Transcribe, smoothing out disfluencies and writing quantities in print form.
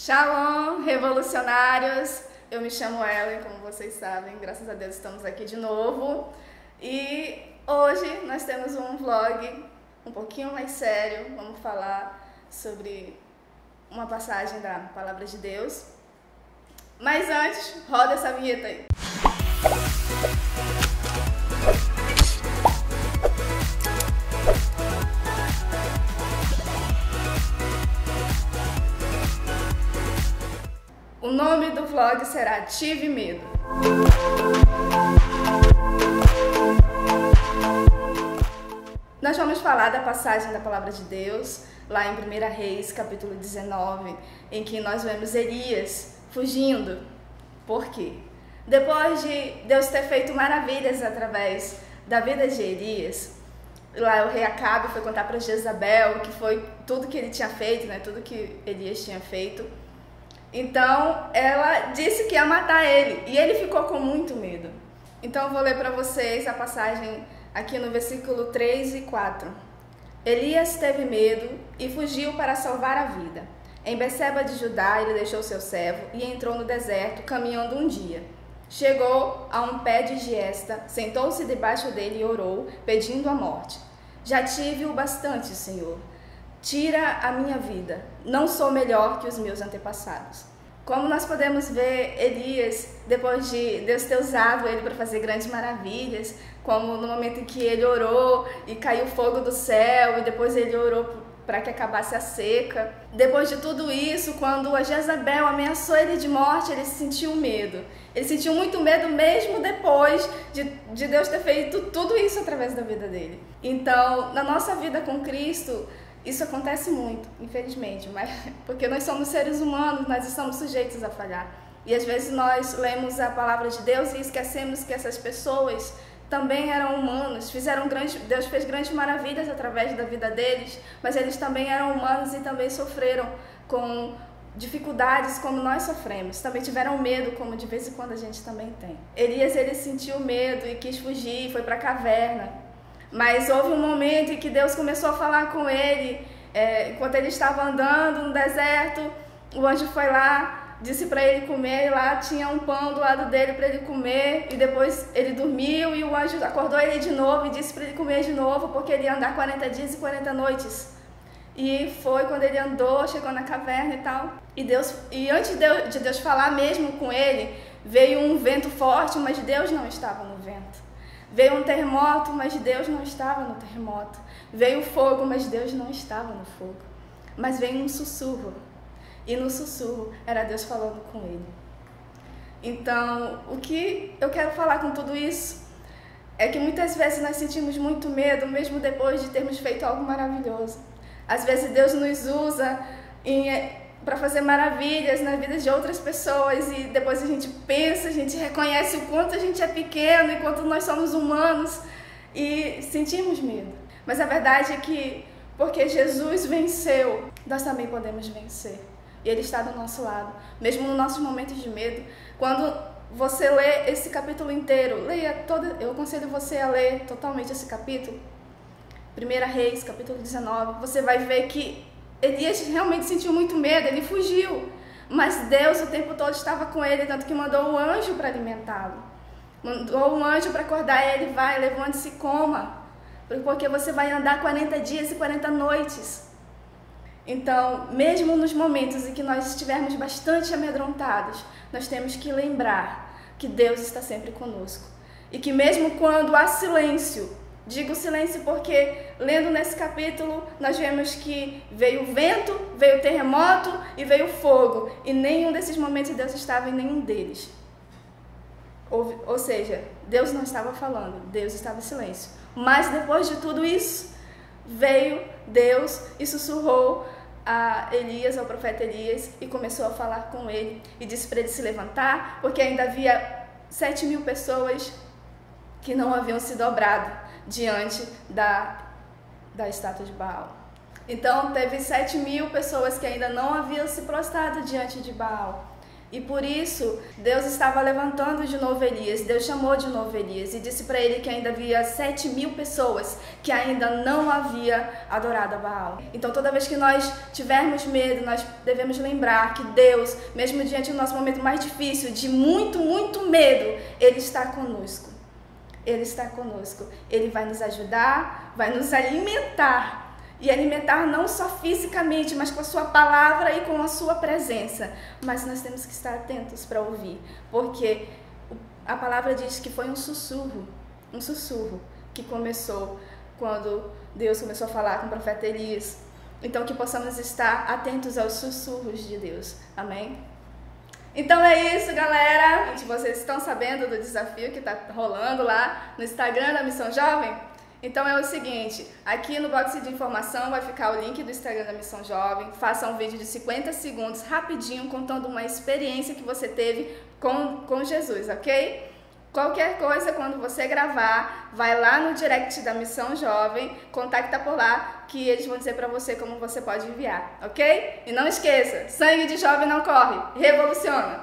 Shalom, revolucionários! Eu me chamo Ellen, como vocês sabem, graças a Deus estamos aqui de novo. E hoje nós temos um vlog um pouquinho mais sério, vamos falar sobre uma passagem da Palavra de Deus. Mas antes, roda essa vinheta aí. O nome do vlog será Tive Medo. Nós vamos falar da passagem da Palavra de Deus, lá em 1 Reis, capítulo 19, em que nós vemos Elias fugindo. Por quê? Depois de Deus ter feito maravilhas através da vida de Elias, lá o rei Acabe foi contar para Jezabel que foi tudo que ele tinha feito, tudo que Elias tinha feito. Então, ela disse que ia matar ele, e ele ficou com muito medo. Então, eu vou ler para vocês a passagem aqui no versículo 3 e 4. Elias teve medo e fugiu para salvar a vida. Em Beceba de Judá, ele deixou seu servo e entrou no deserto, caminhando um dia. Chegou a um pé de giesta, sentou-se debaixo dele e orou, pedindo a morte. Já tive o bastante, Senhor. Tira a minha vida, não sou melhor que os meus antepassados. Como nós podemos ver Elias, depois de Deus ter usado ele para fazer grandes maravilhas, como no momento em que ele orou e caiu fogo do céu, e depois ele orou para que acabasse a seca. Depois de tudo isso, quando a Jezabel ameaçou ele de morte, ele sentiu medo. Ele sentiu muito medo mesmo depois de Deus ter feito tudo isso através da vida dele. Então, na nossa vida com Cristo, isso acontece muito, infelizmente, mas porque nós somos seres humanos, nós estamos sujeitos a falhar. E às vezes nós lemos a palavra de Deus e esquecemos que essas pessoas também eram humanos, Deus fez grandes maravilhas através da vida deles, mas eles também eram humanos e também sofreram com dificuldades como nós sofremos, também tiveram medo, como de vez em quando a gente também tem. Elias, ele sentiu medo e quis fugir, foi para a caverna. Mas houve um momento em que Deus começou a falar com ele, enquanto ele estava andando no deserto, o anjo foi lá, disse para ele comer, e lá tinha um pão do lado dele para ele comer, e depois ele dormiu e o anjo acordou ele de novo e disse para ele comer de novo, porque ele ia andar 40 dias e 40 noites. E foi quando ele andou, chegou na caverna e tal, e antes de Deus falar mesmo com ele, veio um vento forte, mas Deus não estava no vento. Veio um terremoto, mas Deus não estava no terremoto. Veio fogo, mas Deus não estava no fogo. Mas veio um sussurro. E no sussurro era Deus falando com ele. Então, o que eu quero falar com tudo isso é que muitas vezes nós sentimos muito medo, mesmo depois de termos feito algo maravilhoso. Às vezes Deus nos usa para fazer maravilhas na vida de outras pessoas e depois a gente pensa, a gente reconhece o quanto a gente é pequeno e quanto nós somos humanos e sentimos medo. Mas a verdade é que porque Jesus venceu, nós também podemos vencer. E Ele está do nosso lado, mesmo nos nossos momentos de medo. Quando você lê esse capítulo inteiro, eu aconselho você a ler totalmente esse capítulo, 1 Reis, capítulo 19, você vai ver que Elias realmente sentiu muito medo, ele fugiu, mas Deus o tempo todo estava com ele, tanto que mandou um anjo para alimentá-lo, mandou um anjo para acordar ele, vai, levante-se e coma, porque você vai andar 40 dias e 40 noites. Então, mesmo nos momentos em que nós estivermos bastante amedrontados, nós temos que lembrar que Deus está sempre conosco, e que mesmo quando há silêncio, digo silêncio porque, lendo nesse capítulo, nós vemos que veio o vento, veio o terremoto e veio o fogo. E nenhum desses momentos Deus estava em nenhum deles. Ou seja, Deus não estava falando, Deus estava em silêncio. Mas depois de tudo isso, veio Deus e sussurrou a Elias, ao profeta Elias, e começou a falar com ele. E disse para ele se levantar, porque ainda havia 7.000 pessoas que não haviam se dobrado diante da estátua de Baal. Então, teve 7.000 pessoas que ainda não haviam se prostrado diante de Baal. E por isso, Deus estava levantando de novo Elias. Deus chamou de novo Elias e disse para ele que ainda havia 7.000 pessoas que ainda não havia adorado a Baal. Então, toda vez que nós tivermos medo, nós devemos lembrar que Deus, mesmo diante do nosso momento mais difícil, de muito, muito medo, Ele está conosco. Ele está conosco. Ele vai nos ajudar, vai nos alimentar. E alimentar não só fisicamente, mas com a sua palavra e com a sua presença. Mas nós temos que estar atentos para ouvir, porque a palavra diz que foi um sussurro que começou quando Deus começou a falar com o profeta Elias. Então que possamos estar atentos aos sussurros de Deus. Amém? Então é isso, galera. Vocês estão sabendo do desafio que está rolando lá no Instagram da Missão Jovem? Então é o seguinte, aqui no box de informação vai ficar o link do Instagram da Missão Jovem. Faça um vídeo de 50 segundos, rapidinho, contando uma experiência que você teve com Jesus, ok? Qualquer coisa, quando você gravar, vai lá no direct da Missão Jovem, contacta por lá, que eles vão dizer pra você como você pode enviar, ok? E não esqueça, sangue de jovem não corre, revoluciona!